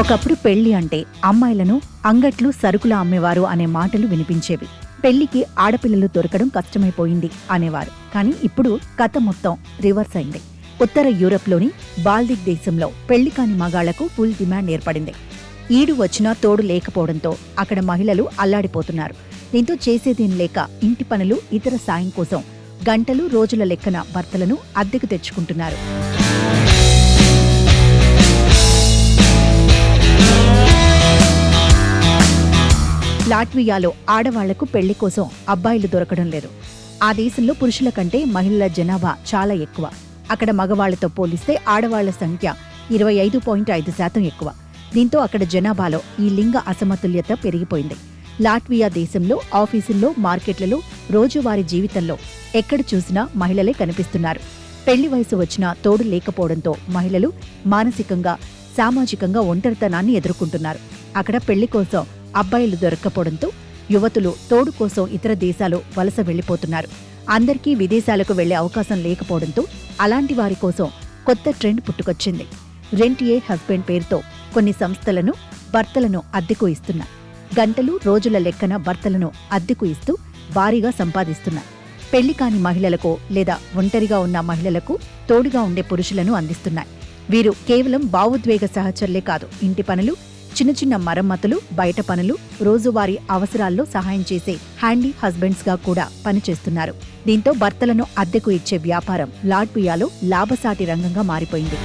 ఒకప్పుడు పెళ్లి అంటే అమ్మాయిలను అంగట్లు సరుకుల అమ్మేవారు అనే మాటలు వినిపించేవి. పెళ్లికి ఆడపిల్లలు దొరకడం కష్టమైపోయింది అనేవారు. కానీ ఇప్పుడు కథ మొత్తం రివర్స్ అయింది. ఉత్తర యూరప్లోని బాల్టిక్ దేశంలో పెళ్లి కాని మగాళ్లకు ఫుల్ డిమాండ్ ఏర్పడింది. ఈడు వచ్చినా తోడు లేకపోవడంతో అక్కడ మహిళలు అల్లాడిపోతున్నారు. దీంతో చేసేదేం లేక ఇంటి పనులు, ఇతర సాయం కోసం గంటలు, రోజుల లెక్కన భర్తలను అద్దెకు తెచ్చుకుంటున్నారు. లాట్వియాలో ఆడవాళ్లకు పెళ్లి కోసం అబ్బాయిలు దొరకడం లేదు. ఆ దేశంలో పురుషుల కంటే మహిళల జనాభా చాలా ఎక్కువ. అక్కడ మగవాళ్లతో పోలిస్తే ఆడవాళ్ల సంఖ్య 25.5% ఎక్కువ. దీంతో అక్కడ జనాభాలో ఈ లింగ అసమతుల్యత పెరిగిపోయింది. లాట్వియా దేశంలో ఆఫీసుల్లో, మార్కెట్లలో, రోజువారీ జీవితంలో ఎక్కడ చూసినా మహిళలే కనిపిస్తున్నారు. పెళ్లి వయసు వచ్చినా తోడు లేకపోవడంతో మహిళలు మానసికంగా, సామాజికంగా ఒంటరితనాన్ని ఎదుర్కొంటున్నారు. అక్కడ పెళ్లి కోసం అబ్బాయిలు దొరక్కపోవడంతో యువతులు తోడు కోసం ఇతర దేశాలు వలస వెళ్లిపోతున్నారు. అందరికీ విదేశాలకు వెళ్లే అవకాశం లేకపోవడంతో అలాంటి వారి కోసం కొత్త ట్రెండ్ పుట్టుకొచ్చింది. రెంట్ ఏ హస్బెండ్ పేరుతో కొన్ని సంస్థలను భర్తలను అద్దెకు ఇస్తున్నారు. గంటలు, రోజుల లెక్కన భర్తలను అద్దెకు ఇస్తూ భారీగా సంపాదిస్తున్నారు. పెళ్లి కాని మహిళలకు లేదా ఒంటరిగా ఉన్న మహిళలకు తోడుగా ఉండే పురుషులను అందిస్తున్నాయి. వీరు కేవలం భావోద్వేగ సహచరులే కాదు, ఇంటి పనులు, చిన్న చిన్న మరమ్మతులు, బయట పనులు, రోజువారీ అవసరాల్లో సహాయం చేసే హ్యాండీ హస్బెండ్స్ గా కూడా పనిచేస్తున్నారు. దీంతో భర్తలను అద్దెకు ఇచ్చే వ్యాపారం లాట్వియాలో లాభసాటి రంగంగా మారిపోయింది.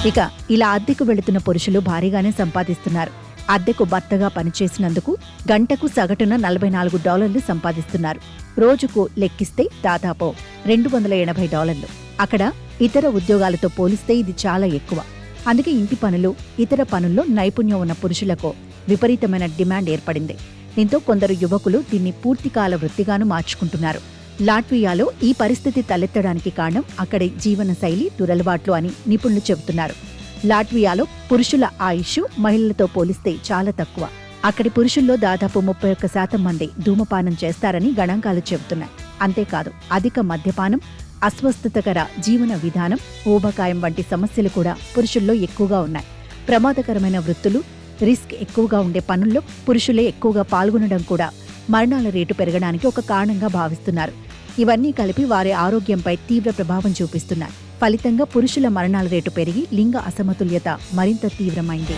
ఇక ఇలా అద్దెకు వెళుతున్న పురుషులు భారీగానే సంపాదిస్తున్నారు. అద్దెకు భర్తగా పనిచేసినందుకు గంటకు సగటున $44 సంపాదిస్తున్నారు. రోజుకు లెక్కిస్తే దాదాపు $280. అక్కడ ఇతర ఉద్యోగాలతో పోలిస్తే ఇది చాలా ఎక్కువ. అందుకే ఇంటి పనులు, ఇతర పనుల్లో నైపుణ్యం ఉన్న పురుషులకు విపరీతమైన డిమాండ్ ఏర్పడింది. దీంతో కొందరు యువకులు దీన్ని పూర్తికాల వృత్తిగాను మార్చుకుంటున్నారు. లాట్వియాలో ఈ పరిస్థితి తలెత్తడానికి కారణం అక్కడి జీవన శైలి, దురలవాట్లు అని నిపుణులు చెబుతున్నారు. లాట్వియాలో పురుషుల ఆయుష్ మహిళలతో పోలిస్తే చాలా తక్కువ. అక్కడి పురుషుల్లో దాదాపు 31% మంది ధూమపానం చేస్తారని గణాంకాలు చెబుతున్నాయి. అంతేకాదు, అధిక మద్యపానం, అస్వస్థతకర జీవన విధానం, ఊబకాయం వంటి సమస్యలు కూడా పురుషుల్లో ఎక్కువగా ఉన్నాయి. ప్రమాదకరమైన వృత్తులు, రిస్క్ ఎక్కువగా ఉండే పనుల్లో పురుషులే ఎక్కువగా పాల్గొనడం కూడా మరణాల రేటు పెరగడానికి ఒక కారణంగా భావిస్తున్నారు. ఇవన్నీ కలిపి వారి ఆరోగ్యంపై తీవ్ర ప్రభావం చూపిస్తున్నాయి. ఫలితంగా పురుషుల మరణాల రేటు పెరిగి లింగ అసమతుల్యత మరింత తీవ్రమైంది.